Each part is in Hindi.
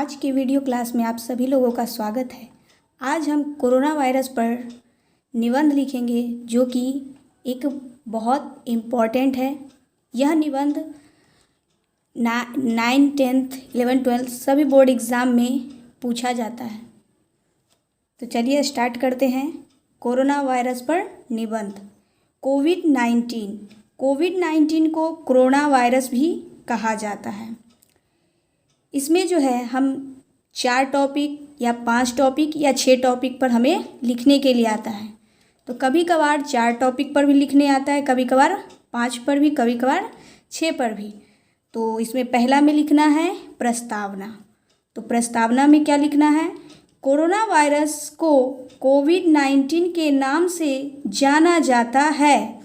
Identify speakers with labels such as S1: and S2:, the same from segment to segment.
S1: आज के वीडियो क्लास में आप सभी लोगों का स्वागत है। आज हम कोरोना वायरस पर निबंध लिखेंगे जो कि एक बहुत इम्पॉर्टेंट है। यह निबंध 9, 10, 11, 12 सभी बोर्ड एग्ज़ाम में पूछा जाता है। तो चलिए स्टार्ट करते हैं। कोरोना वायरस पर निबंध। कोविड-19 को कोरोना वायरस भी कहा जाता है। इसमें जो है हम 4 टॉपिक या 5 टॉपिक या 6 टॉपिक पर हमें लिखने के लिए आता है। तो कभी कभार 4 टॉपिक पर भी लिखने आता है, कभी कभार 5 पर भी, कभी कभार 6 पर भी। तो इसमें पहला में लिखना है प्रस्तावना। तो प्रस्तावना में क्या लिखना है? कोरोना वायरस को कोविड-19 के नाम से जाना जाता है।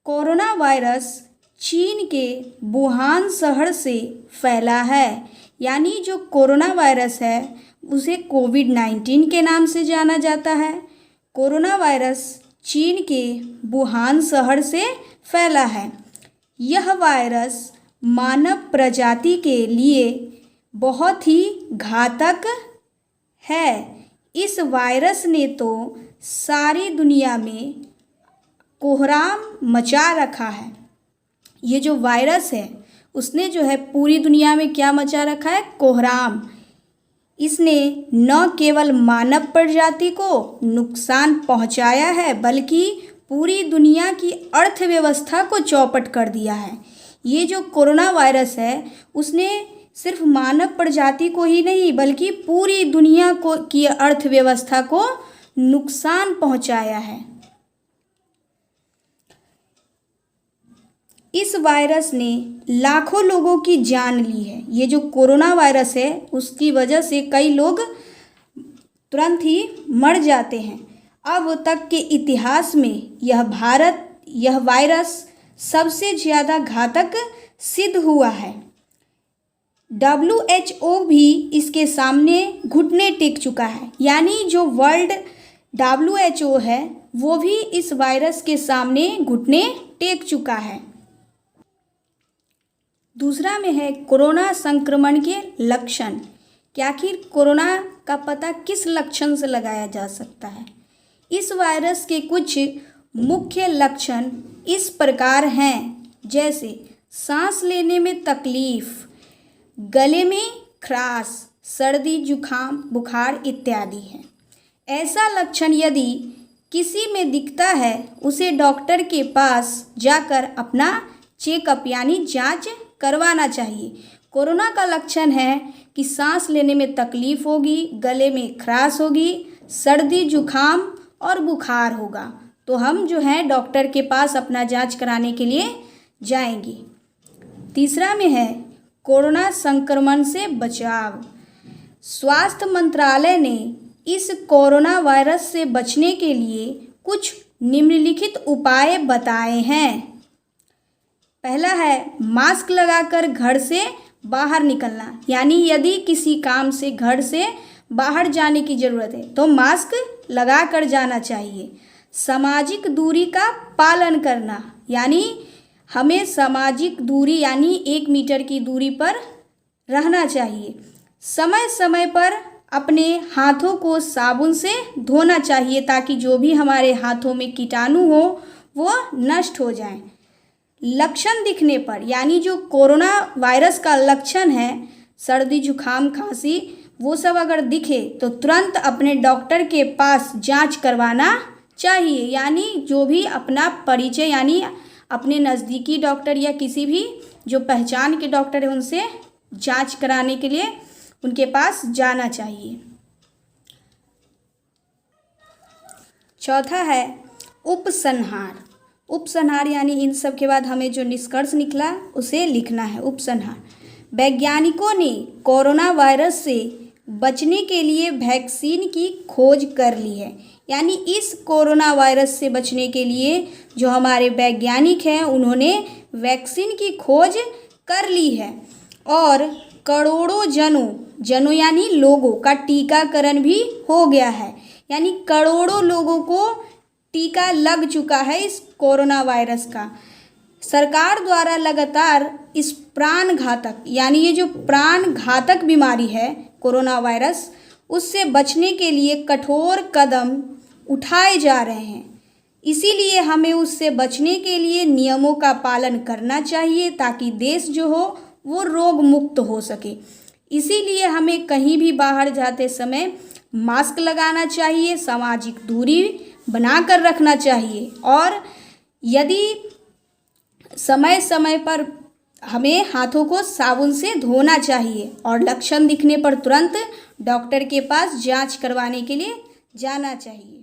S1: कोरोना वायरस चीन के वुहान शहर से फैला है। यानी जो कोरोना वायरस है उसे कोविड-19 के नाम से जाना जाता है। कोरोना वायरस चीन के वुहान शहर से फैला है। यह वायरस मानव प्रजाति के लिए बहुत ही घातक है। इस वायरस ने तो सारी दुनिया में कोहराम मचा रखा है। ये जो वायरस है उसने जो है पूरी दुनिया में क्या मचा रखा है? कोहराम। इसने न केवल मानव प्रजाति को नुकसान पहुंचाया है बल्कि पूरी दुनिया की अर्थव्यवस्था को चौपट कर दिया है। ये जो कोरोना वायरस है उसने सिर्फ मानव प्रजाति को ही नहीं बल्कि पूरी दुनिया को की अर्थव्यवस्था को नुकसान पहुंचाया है। इस वायरस ने लाखों लोगों की जान ली है। ये जो कोरोना वायरस है उसकी वजह से कई लोग तुरंत ही मर जाते हैं। अब तक के इतिहास में यह वायरस सबसे ज़्यादा घातक सिद्ध हुआ है। WHO भी इसके सामने घुटने टेक चुका है। यानी जो वर्ल्ड WHO है वो भी इस वायरस के सामने घुटने टेक चुका है। दूसरा में है कोरोना संक्रमण के लक्षण कि आखिर कोरोना का पता किस लक्षण से लगाया जा सकता है। इस वायरस के कुछ मुख्य लक्षण इस प्रकार हैं, जैसे सांस लेने में तकलीफ, गले में खराश, सर्दी, जुखाम, बुखार इत्यादि है। ऐसा लक्षण यदि किसी में दिखता है उसे डॉक्टर के पास जाकर अपना चेकअप यानी जांच करवाना चाहिए। कोरोना का लक्षण है कि सांस लेने में तकलीफ होगी, गले में खराश होगी, सर्दी, जुखाम और बुखार होगा। तो हम जो है डॉक्टर के पास अपना जांच कराने के लिए जाएंगे। तीसरा में है कोरोना संक्रमण से बचाव। स्वास्थ्य मंत्रालय ने इस कोरोना वायरस से बचने के लिए कुछ निम्नलिखित उपाय बताए हैं। पहला है मास्क लगाकर घर से बाहर निकलना। यानी यदि किसी काम से घर से बाहर जाने की ज़रूरत है तो मास्क लगा कर जाना चाहिए। सामाजिक दूरी का पालन करना, यानी हमें सामाजिक दूरी यानी 1 मीटर की दूरी पर रहना चाहिए। समय समय पर अपने हाथों को साबुन से धोना चाहिए ताकि जो भी हमारे हाथों में कीटाणु हो वो नष्ट हो जाएं। लक्षण दिखने पर, यानी जो कोरोना वायरस का लक्षण है सर्दी, जुखाम, खांसी, वो सब अगर दिखे तो तुरंत अपने डॉक्टर के पास जांच करवाना चाहिए। यानी जो भी अपना परिचय यानी अपने नज़दीकी डॉक्टर या किसी भी जो पहचान के डॉक्टर है उनसे जांच कराने के लिए उनके पास जाना चाहिए। चौथा है उपसंहार। उपसंहार यानी इन सब के बाद हमें जो निष्कर्ष निकला उसे लिखना है। उपसंहार, वैज्ञानिकों ने कोरोना वायरस से बचने के लिए वैक्सीन की खोज कर ली है। यानी इस कोरोना वायरस से बचने के लिए जो हमारे वैज्ञानिक हैं उन्होंने वैक्सीन की खोज कर ली है और करोड़ों जनों यानी लोगों का टीकाकरण भी हो गया है। यानी करोड़ों लोगों को टीका लग चुका है इस कोरोना वायरस का। सरकार द्वारा लगातार इस प्राण घातक यानी ये जो प्राण घातक बीमारी है कोरोना वायरस, उससे बचने के लिए कठोर कदम उठाए जा रहे हैं। इसीलिए हमें उससे बचने के लिए नियमों का पालन करना चाहिए ताकि देश जो हो वो रोग मुक्त हो सके। इसीलिए हमें कहीं भी बाहर जाते समय मास्क लगाना चाहिए, सामाजिक दूरी बनाकर रखना चाहिए और यदि समय समय पर हमें हाथों को साबुन से धोना चाहिए और लक्षण दिखने पर तुरंत डॉक्टर के पास जांच करवाने के लिए जाना चाहिए।